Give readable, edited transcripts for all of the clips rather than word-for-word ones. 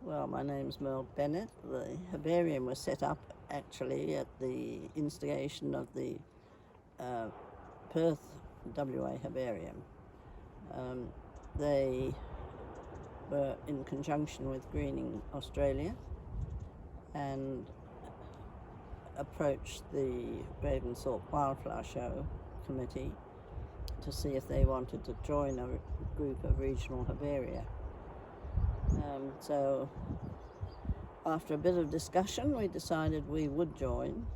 Well, my name's Merle Bennett. The herbarium was set up actually at the instigation of the uh, Perth, WA Herbarium. They were in conjunction with Greening Australia and approached the Ravensthorpe Wildflower Show committee to see if they wanted to join a group of regional herbaria. So after a bit of discussion, we decided we would join.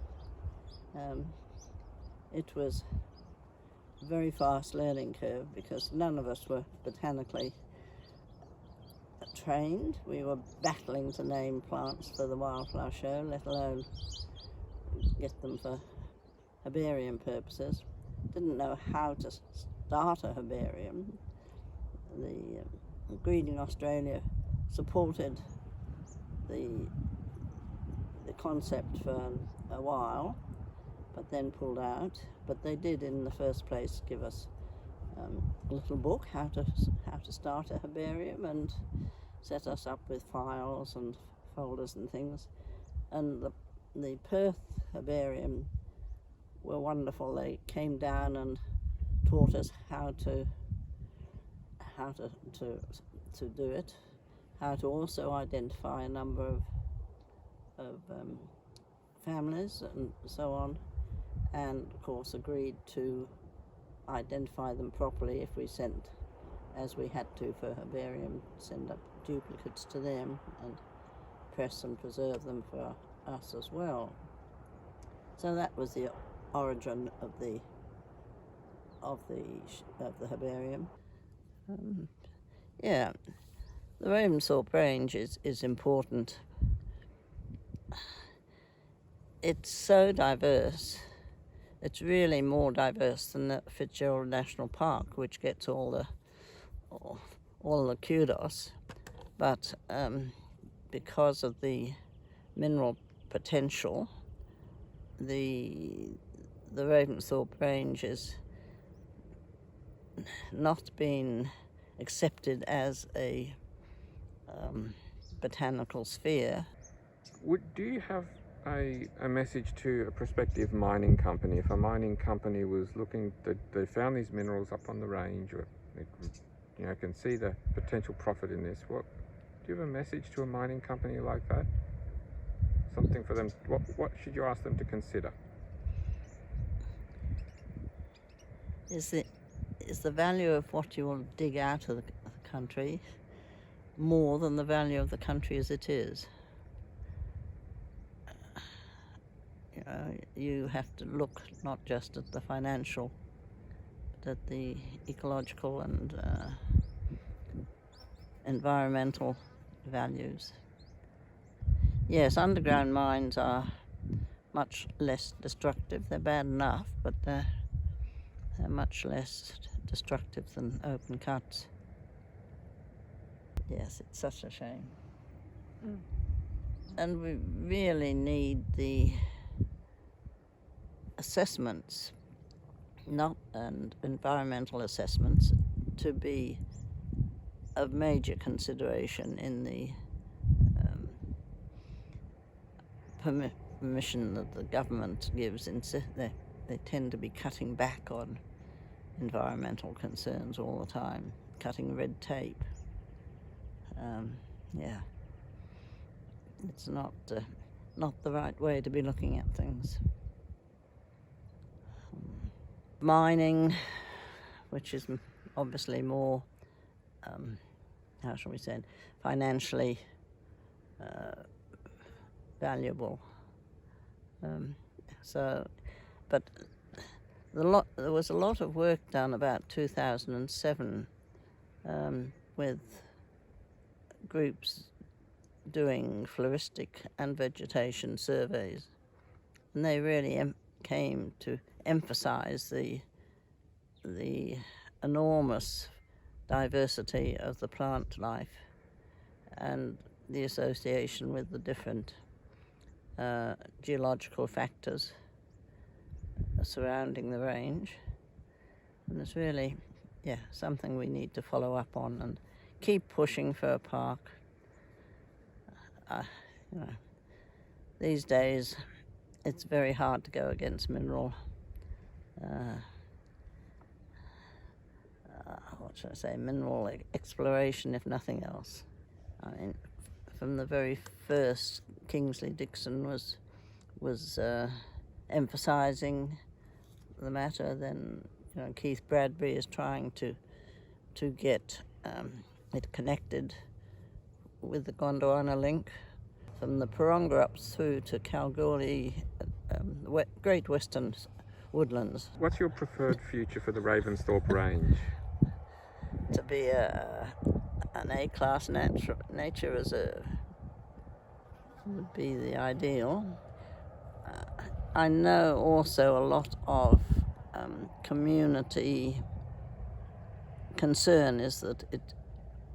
It was a very fast learning curve because none of us were botanically trained. We were battling to name plants for the wildflower show, let alone get them for herbarium purposes. Didn't know how to start a herbarium. The Greening Australia supported the concept for a while, but then pulled out. But they did, in the first place, give us a little book how to start a herbarium and set us up with files and folders and things. And the Perth herbarium were wonderful. They came down and taught us how to do it, how to also identify a number of families and so on, and of course agreed to identify them properly if we sent, as we had to for herbarium, send up duplicates to them and press and preserve them for us as well. So that was the origin of the herbarium. Yeah, the Ravensthorpe range is important. It's so diverse. It's really more diverse than the Fitzgerald National Park, which gets all the kudos. But because of the mineral potential, the Ravensthorpe range is not been accepted as a botanical sphere. Do you have a message to a prospective mining company? If a mining company was looking, they found these minerals up on the range, or can see the potential profit in this, do you have a message to a mining company like that? Something for them, what should you ask them to consider? Is the value of what you will dig out of the country more than the value of the country as it is? You have to look not just at the financial, but at the ecological and environmental values. Yes, underground mines are much less destructive. They're bad enough, but they're much less destructive than open cuts. Yes, it's such a shame. And we really need the assessments, and environmental assessments, to be of major consideration in the permission that the government gives. They tend to be cutting back on environmental concerns all the time, cutting red tape. It's not the right way to be looking at things. Mining, which is obviously more, how shall we say, financially valuable. But there was a lot of work done about 2007 with groups doing floristic and vegetation surveys, and they really came to emphasize the enormous diversity of the plant life and the association with the different geological factors surrounding the range. And it's really, something we need to follow up on and keep pushing for a park. you know, these days it's very hard to go against mineral. What should I say? Mineral exploration, if nothing else. I mean, from the very first, Kingsley Dixon was emphasising the matter. Then, you know, Keith Bradbury is trying to get it connected with the Gondwana link from the Paronga up through to Kalgoorlie, Great Western Woodlands. What's your preferred future for the Ravensthorpe range? To be an A-class nature reserve would be the ideal. I know also a lot of community concern is that it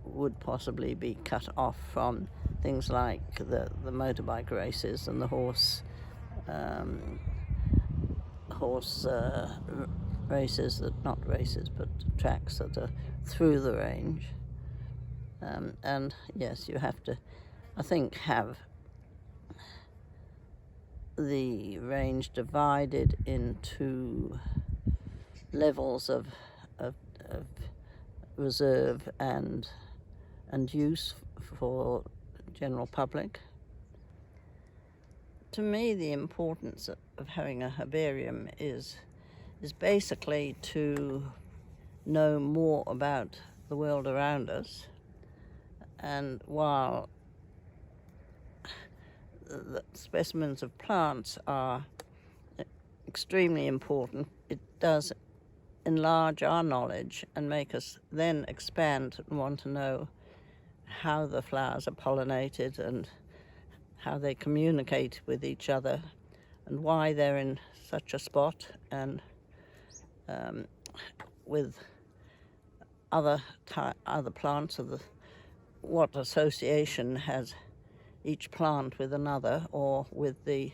would possibly be cut off from things like the motorbike races and the horse races, not races, but tracks that are through the range. And yes, you have to, I think, have the range divided into levels of reserve and use for general public. To me, the importance of having a herbarium is basically to know more about the world around us. And while the specimens of plants are extremely important, it does enlarge our knowledge and make us then expand and want to know how the flowers are pollinated and how they communicate with each other and why they're in such a spot, and with other plants of what association has each plant with another, or with the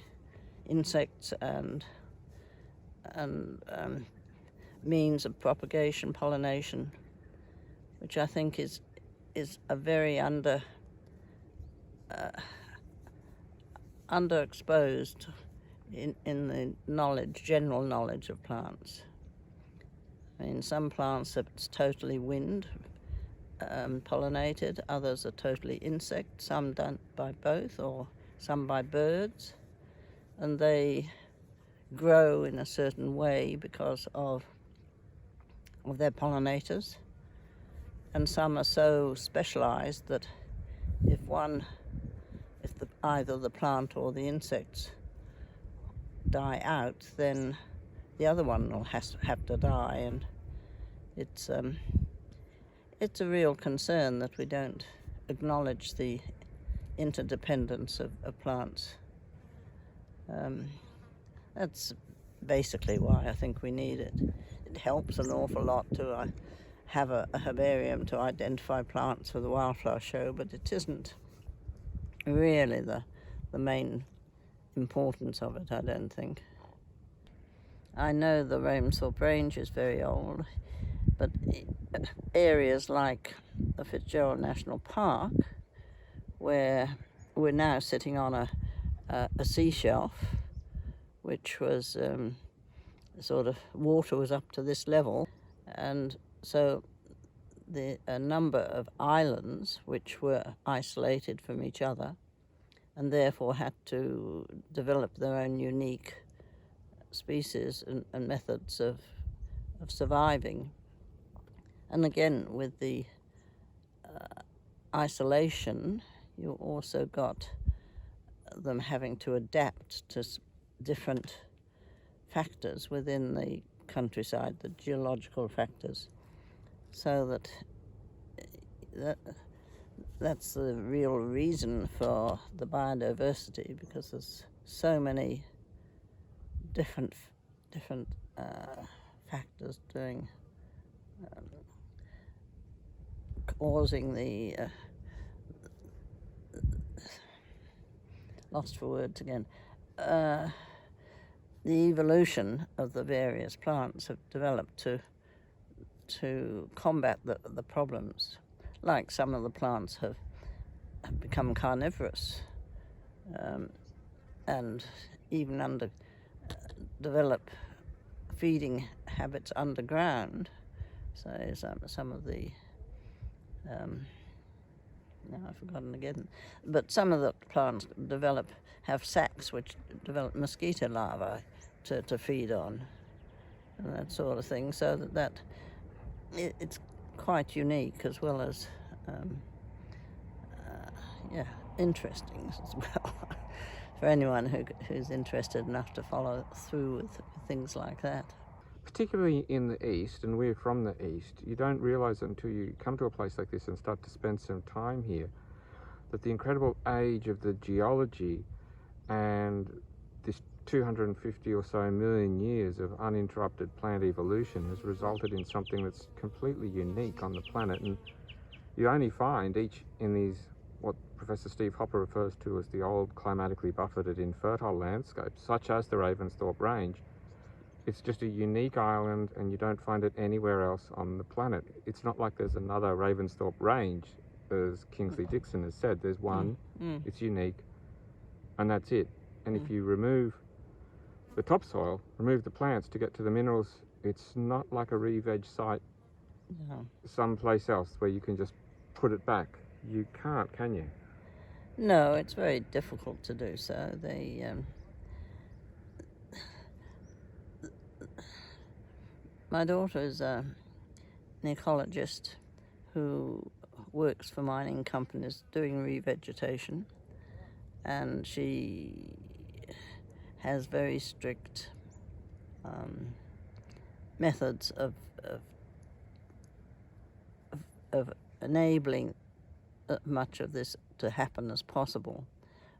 insects and means of propagation, pollination, which I think is a very underexposed in the general knowledge of plants. I mean, some plants it's totally wind pollinated, others are totally insect, some done by both, or some by birds, and they grow in a certain way because of their pollinators. And some are so specialized that if either the plant or the insects die out, then the other one will have to die, and it's a real concern that we don't acknowledge the interdependence of plants. That's basically why I think we need it. It helps an awful lot to have a herbarium to identify plants for the wildflower show, but it isn't really the main importance of it, I don't think. I know the Ravensthorpe range is very old, but areas like the Fitzgerald National Park, where we're now sitting on a sea shelf, which was sort of water was up to this level, and so a number of islands which were isolated from each other and therefore had to develop their own unique species and methods of surviving. And again, with the isolation, you also got them having to adapt to different factors within the countryside, the geological factors, so that's the real reason for the biodiversity, because there's so many different factors causing the lost for words again. The evolution of the various plants have developed to combat the problems. Like some of the plants have become carnivorous, and even develop feeding habits underground. So some of the now I've forgotten again, but some of the plants have sacs which develop mosquito larvae to feed on, and that sort of thing. So it's quite unique as well as interesting as well for anyone who's interested enough to follow through with things like that. Particularly in the east, and we're from the east, you don't realise until you come to a place like this and start to spend some time here that the incredible age of the geology and this 250 or so million years of uninterrupted plant evolution has resulted in something that's completely unique on the planet. And you only find each in these, what Professor Steve Hopper refers to as the old climatically buffeted infertile landscapes, such as the Ravensthorpe Range. It's just a unique island, and you don't find it anywhere else on the planet. It's not like there's another Ravensthorpe Range, as Kingsley Dixon has said. There's one, it's unique, and that's it. And if you remove the topsoil, remove the plants to get to the minerals, it's not like a re-veg site someplace else where you can just put it back. You can't, can you? No, it's very difficult to do so. My daughter is an ecologist who works for mining companies doing revegetation, and she has very strict methods of enabling much of this to happen as possible,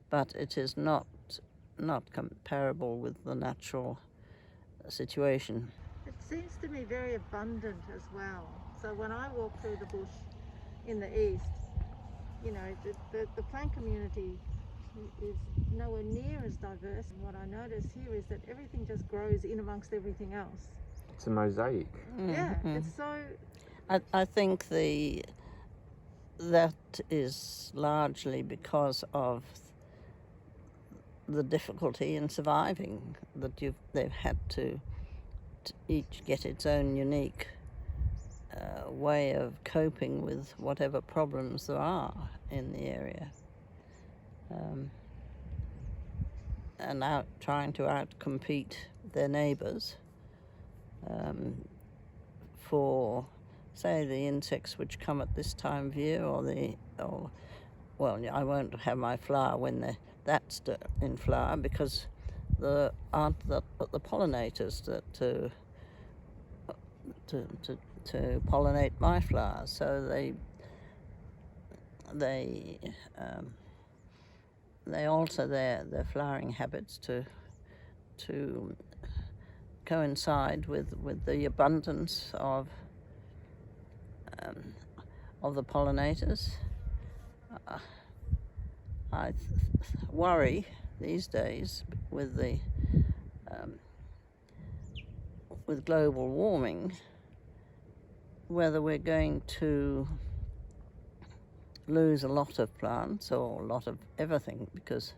but it is not comparable with the natural situation. It seems to me very abundant as well. So when I walk through the bush in the east, you know, the plant community is nowhere near as diverse. And what I notice here is that everything just grows in amongst everything else. It's a mosaic. Yeah, it's so... I think that is largely because of the difficulty in surviving, that they've had to each get its own unique way of coping with whatever problems there are in the area, and trying to outcompete their neighbours for, say, the insects which come at this time of year, well, I won't have my flower when that's in flower, because there aren't the pollinators to pollinate my flowers, so they alter their flowering habits to coincide with the abundance of the pollinators. I worry these days with global warming whether we're going to lose a lot of plants or a lot of everything because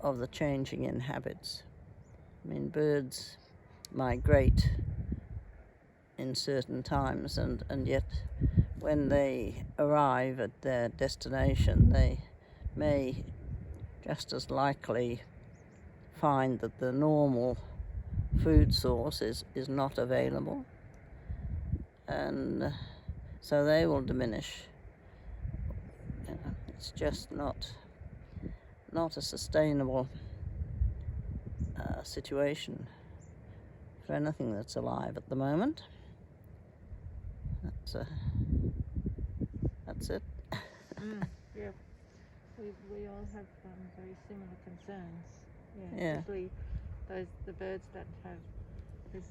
of the changing in habits. I mean, birds migrate in certain times, and yet when they arrive at their destination, they may just as likely find that the normal food source is not available, and so they will diminish. It's just not a sustainable situation for anything that's alive at the moment. That's it. Yeah, we all have very similar concerns. Yeah. Especially the birds that have this,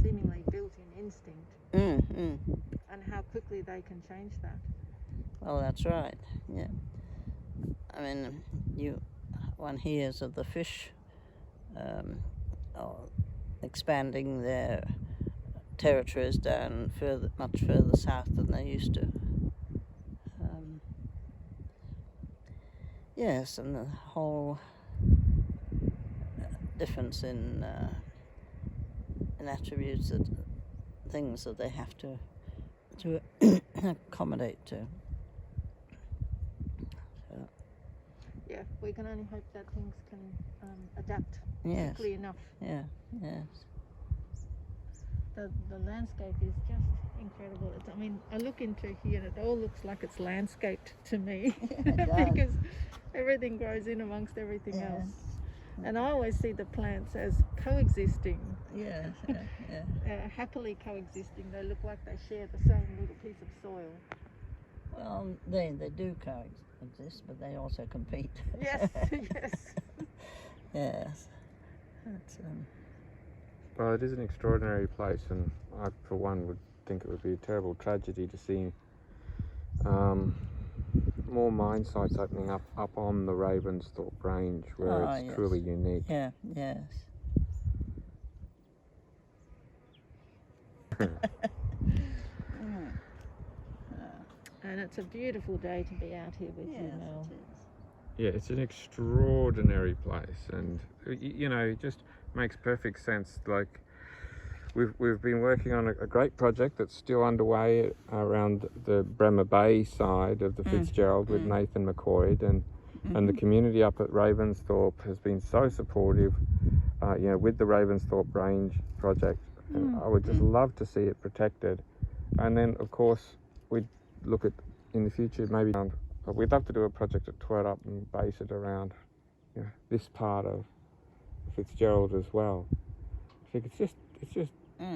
seemingly built-in instinct, and how quickly they can change that. Well, that's right. Yeah. I mean, one hears of the fish expanding their territories down much further south than they used to. Yes, and the whole difference in attributes, that things that they have to accommodate to. So, Yeah, we can only hope that things can adapt yes. quickly enough. Yeah. Yes. The landscape is just incredible. I mean, I look into here and it all looks like it's landscaped to me It does. because everything grows in amongst everything Yeah. else. And I always see the plants as coexisting, Yes. Yeah. happily coexisting. They look like they share the same little piece of soil. Well, they do coexist, but they also compete. Yes, yes. Yes. That's, Well, it is an extraordinary place, and I, for one, would think it would be a terrible tragedy to see more mine sites opening up on the Ravensthorpe range, where it's yes. truly unique. Yeah. Yes. And it's a beautiful day to be out here with you, Yes, Mel. it is. Yeah, it's an extraordinary place, and it just makes perfect sense. Like, we've been working on a great project that's still underway around the Bremer Bay side of the Fitzgerald with Nathan McCoy, and the community up at Ravensthorpe has been so supportive. With the Ravensthorpe Range project, I would just love to see it protected. And then, of course, we'd look at in the future maybe we'd love to do a project at Twerrup and base it around this part of Fitzgerald as well. I think it's just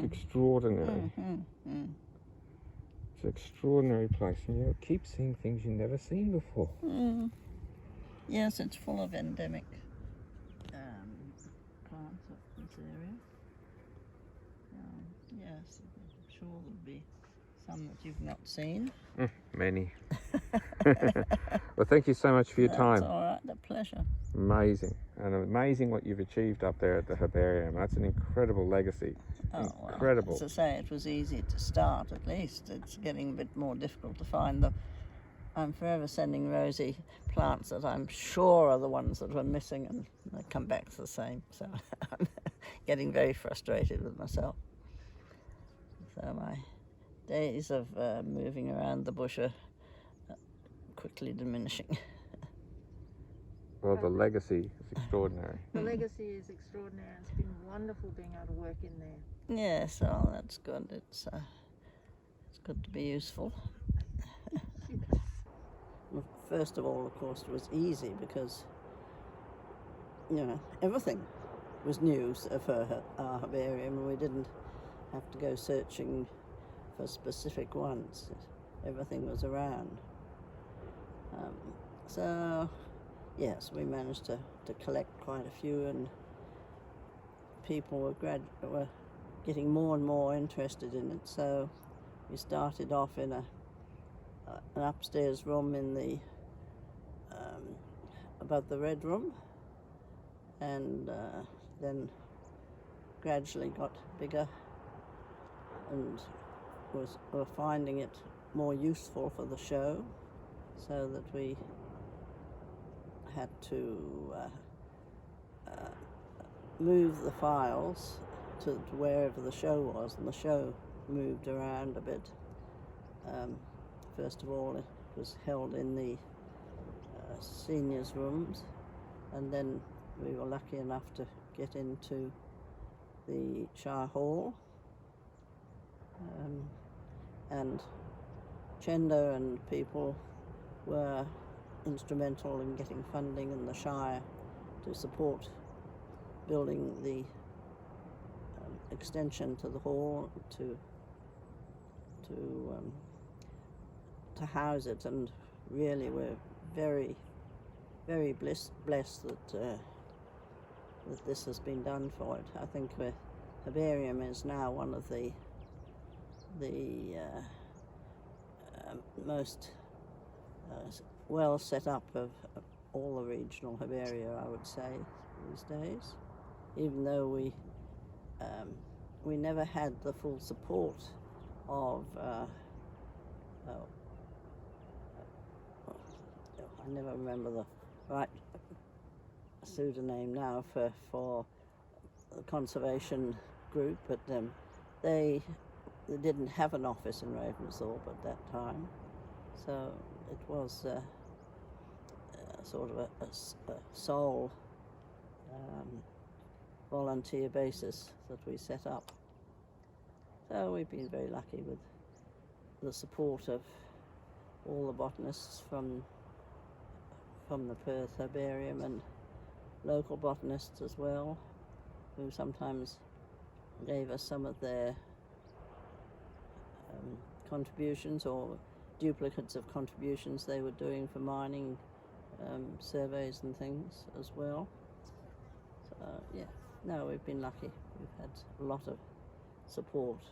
extraordinary. It's an extraordinary place, and you keep seeing things you've never seen before. Yes, it's full of endemic plants of this area. Yes, I'm sure there'll be some that you've not seen. Many. Well, thank you so much for your time. That's all right, a pleasure. Amazing, and amazing what you've achieved up there at the Herbarium. That's an incredible legacy. Incredible. Well, as I say, it was easy to start. At least it's getting a bit more difficult to find them. I'm forever sending Rosie plants that I'm sure are the ones that were missing, and they come back the same. So I'm getting very frustrated with myself. So my days of moving around the bush are quickly diminishing. Well, the legacy is extraordinary. The legacy is extraordinary. It's been wonderful being able to work in there. Yes, well, that's good. It's good to be useful. Well, first of all, of course, it was easy because everything was new for our herbarium, and we didn't have to go searching for specific ones. Everything was around. So yes, we managed to collect quite a few, and people were getting more and more interested in it. So we started off in an upstairs room in the above the red room, and then gradually got bigger, and were finding it more useful for the show, so that we had to move the files to wherever the show was, and the show moved around a bit. First of all, it was held in the seniors' rooms, and then we were lucky enough to get into the Shire Hall, and Chendo and people were instrumental in getting funding in the Shire to support building the extension to the hall to house it, and really we're very, very blessed that this has been done for it. I think the Herbarium is now one of the most well set up of all the regional herbaria, I would say, these days. Even though we never had the full support of I never remember write a pseudonym now for the conservation group, but they didn't have an office in Ravensthorpe at that time, so it was sort of a sole volunteer basis that we set up. So we've been very lucky with the support of all the botanists from the Perth Herbarium and local botanists as well, who sometimes gave us some of their contributions or duplicates of contributions they were doing for mining surveys and things as well. So yeah, no, we've been lucky. We've had a lot of support